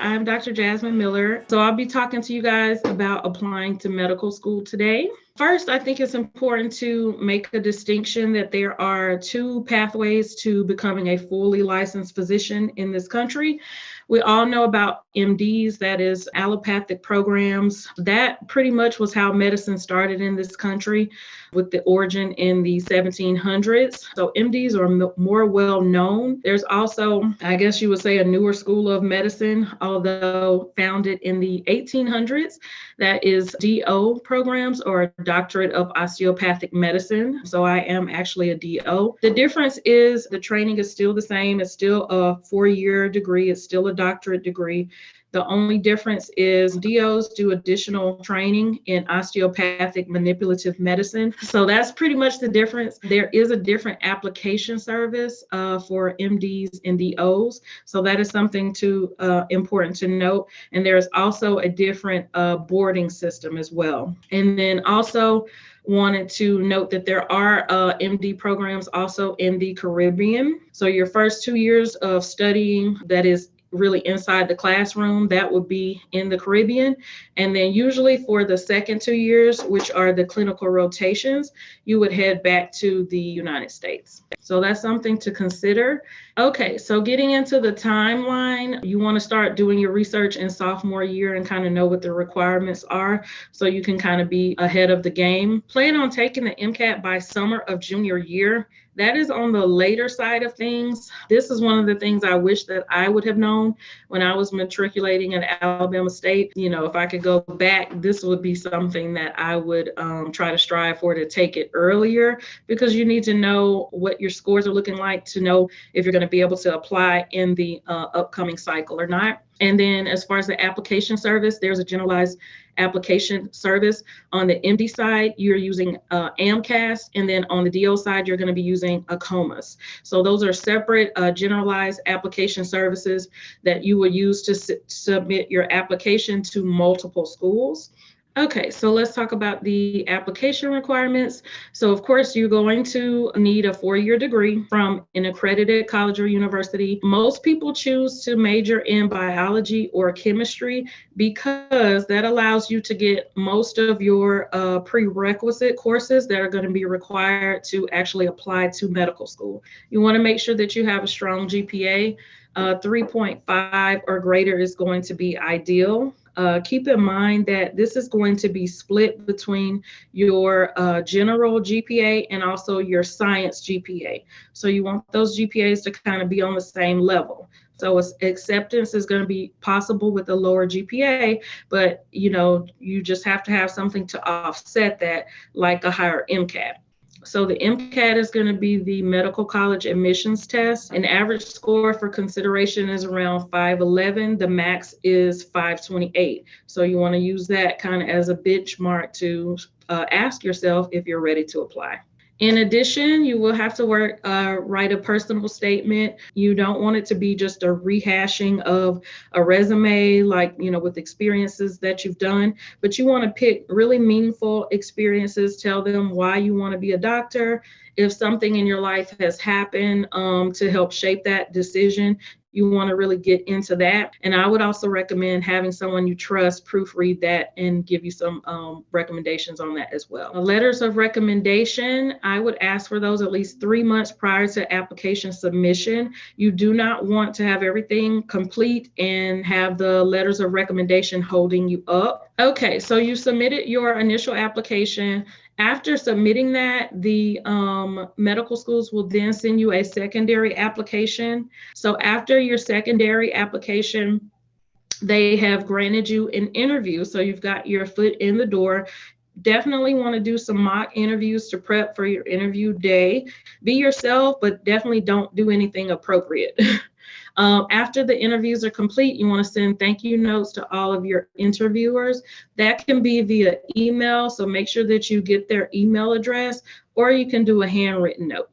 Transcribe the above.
I'm Dr. Jasmine Miller. So I'll be talking to you guys about applying to medical school today. First, I think it's important to make a distinction that there are two pathways to becoming a fully licensed physician in this country. We all know about MDs, that is allopathic programs. That pretty much was how medicine started in this country with the origin in the 1700s. So MDs are more well known. There's also, I guess you would say, a newer school of medicine, although founded in the 1800s, that is DO programs, or Doctorate of Osteopathic Medicine. So I am actually a DO. The difference is the training is still the same. It's still a 4-year degree. It's still a doctorate degree. The only difference is DOs do additional training in osteopathic manipulative medicine. So that's pretty much the difference. There is a different application service for MDs and DOs. So that is something important to note. And there's also a different boarding system as well. And then also wanted to note that there are MD programs also in the Caribbean. So your first 2 years of studying, that is really inside the classroom, that would be in the Caribbean. And then usually for the second 2 years, which are the clinical rotations, you would head back to the United States. So that's something to consider. Okay, so getting into the timeline, you want to start doing your research in sophomore year and kind of know what the requirements are so you can kind of be ahead of the game. Plan on taking the MCAT by summer of junior year. That is on the later side of things. This is one of the things I wish that I would have known when I was matriculating at Alabama State. You know, if I could go back, this would be something that I would try to strive for, to take it earlier, because you need to know what your scores are looking like to know if you're going to be able to apply in the upcoming cycle or not. And then as far as the application service, there's a generalized application service. On the MD side, you're using AMCAS, and then on the DO side, you're going to be using ACOMAS. So those are separate generalized application services that you would use to submit your application to multiple schools. Okay, so let's talk about the application requirements. So of course, you're going to need a 4-year degree from an accredited college or university. Most people choose to major in biology or chemistry because that allows you to get most of your prerequisite courses that are going to be required to actually apply to medical school. You want to make sure that you have a strong GPA. 3.5 or greater is going to be ideal. Keep in mind that this is going to be split between your general GPA and also your science GPA. So you want those GPAs to kind of be on the same level. So acceptance is going to be possible with a lower GPA, but you just have to have something to offset that, like a higher MCAT. So the MCAT is going to be the medical college admissions test. An average score for consideration is around 511. The max is 528. So you want to use that kind of as a benchmark to ask yourself if you're ready to apply. In addition, you will have to write a personal statement. You don't want it to be just a rehashing of a resume, like, with experiences that you've done, but you want to pick really meaningful experiences. Tell them why you want to be a doctor. If something in your life has happened to help shape that decision, you want to really get into that. And I would also recommend having someone you trust proofread that and give you some recommendations on that as well. Letters of recommendation, I would ask for those at least 3 months prior to application submission. You do not want to have everything complete and have the letters of recommendation holding you up. Okay, so you submitted your initial application. After submitting that, the medical schools will then send you a secondary application. So after your secondary application, they have granted you an interview. So you've got your foot in the door. Definitely want to do some mock interviews to prep for your interview day. Be yourself, but definitely don't do anything appropriate. After the interviews are complete, you want to send thank you notes to all of your interviewers. That can be via email, so make sure that you get their email address, or you can do a handwritten note.